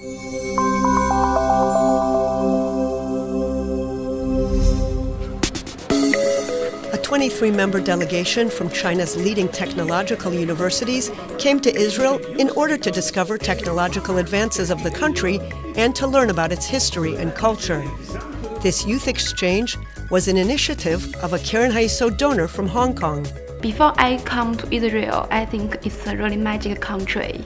A 23-member delegation from China's leading technological universities came to Israel in order to discover technological advances of the country and to learn about its history and culture. This youth exchange was an initiative of a Keren Hayesod donor from Hong Kong. Before I come to Israel, I think it's a really magic country.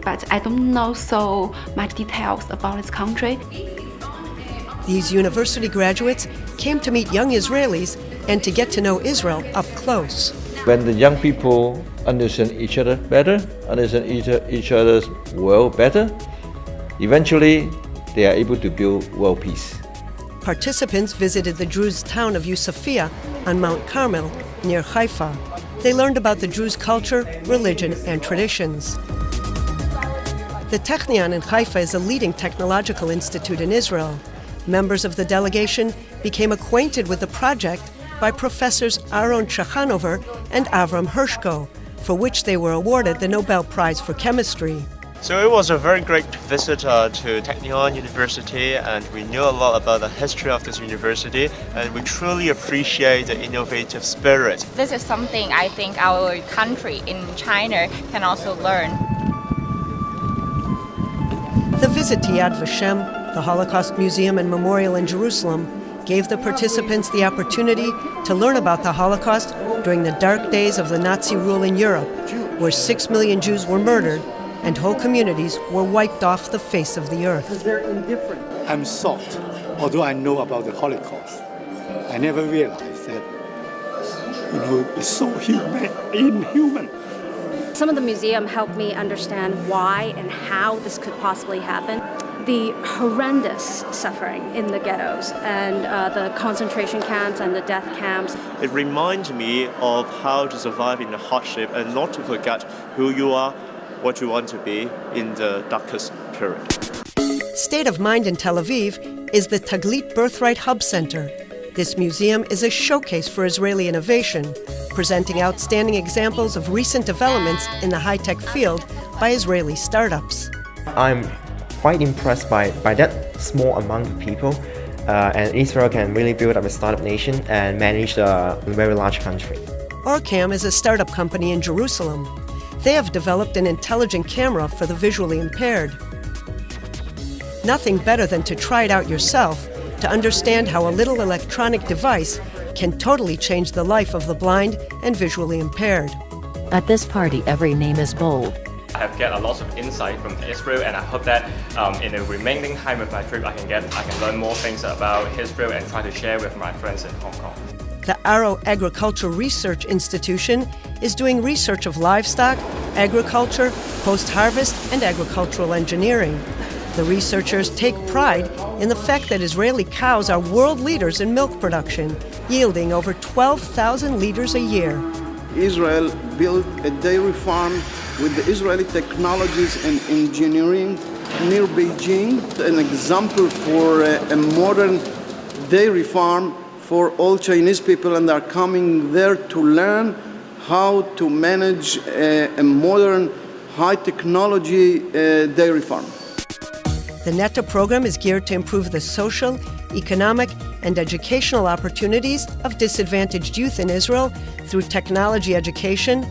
But I don't know so much details about this country. These university graduates came to meet young Israelis and to get to know Israel up close. When the young people understand each other better, understand each other's world better, eventually they are able to build world peace. Participants visited the Druze town of Yusufia on Mount Carmel near Haifa. They learned about the Druze culture, religion, and traditions. The Technion in Haifa is a leading technological institute in Israel. Members of the delegation became acquainted with the project by Professors Aaron Chachanover and Avram Hershko, for which they were awarded the Nobel Prize for Chemistry. So it was a very great visit to Technion University, and we knew a lot about the history of this university, and we truly appreciate the innovative spirit. This is something I think our country in China can also learn. The visit to Yad Vashem, the Holocaust Museum and Memorial in Jerusalem, gave the participants the opportunity to learn about the Holocaust during the dark days of the Nazi rule in Europe, where 6 million Jews were murdered and whole communities were wiped off the face of the earth. I'm shocked, although I know about the Holocaust. I never realized that, it's so inhuman. Some of the museum helped me understand why and how this could possibly happen. The horrendous suffering in the ghettos and the concentration camps and the death camps. It reminds me of how to survive in the hardship and not to forget who you are, what you want to be in the darkest period. State of Mind in Tel Aviv is the Taglit Birthright Hub Center. This museum is a showcase for Israeli innovation, presenting outstanding examples of recent developments in the high-tech field by Israeli startups. I'm quite impressed by that small amount of people, and Israel can really build up a startup nation and manage a very large country. Orcam is a startup company in Jerusalem. They have developed an intelligent camera for the visually impaired. Nothing better than to try it out yourself to understand how a little electronic device can totally change the life of the blind and visually impaired. At this party, every name is bold. I have get a lot of insight from Israel, and I hope that in the remaining time of my trip I can learn more things about Israel and try to share with my friends in Hong Kong. The Arrow Agriculture Research Institution is doing research of livestock, agriculture, post-harvest, and agricultural engineering. The researchers take pride in the fact that Israeli cows are world leaders in milk production, yielding over 12,000 liters a year. Israel built a dairy farm with the Israeli technologies and engineering near Beijing, an example for a modern dairy farm for all Chinese people, and are coming there to learn how to manage a modern high-technology dairy farm. The NETA program is geared to improve the social, economic, and educational opportunities of disadvantaged youth in Israel through technology education.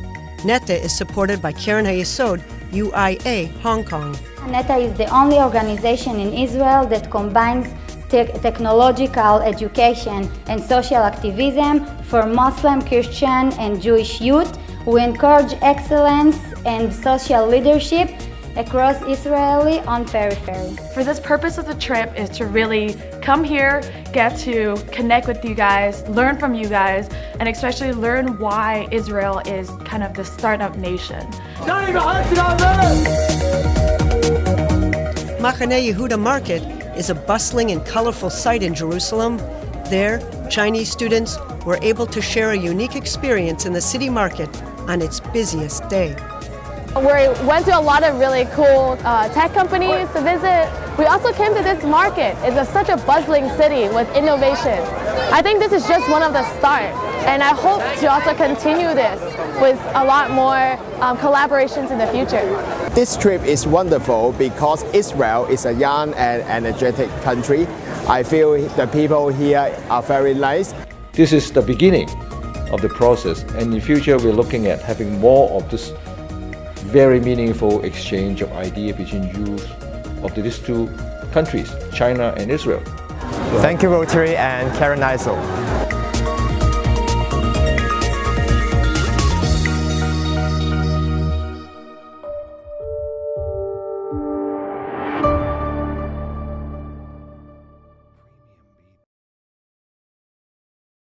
NETA is supported by Keren Hayesod-UIA, Hong Kong. NETA is the only organization in Israel that combines technological education and social activism for Muslim, Christian, and Jewish youth. We encourage excellence and social leadership across Israeli on periphery. For this purpose of the trip is to really come here, get to connect with you guys, learn from you guys, and especially learn why Israel is kind of the startup nation. Machane Yehuda Market is a bustling and colorful site in Jerusalem. There, Chinese students were able to share a unique experience in the city market on its busiest day. We went to a lot of really cool tech companies to visit. We also came to this market. It's such a bustling city with innovation. I think this is just one of the start. And I hope to also continue this with a lot more collaborations in the future. This trip is wonderful because Israel is a young and energetic country. I feel the people here are very nice. This is the beginning of the process, and in the future we're looking at having more of this very meaningful exchange of ideas between youth of these two countries, China and Israel. Thank you, Rotary and Keren Hayesod.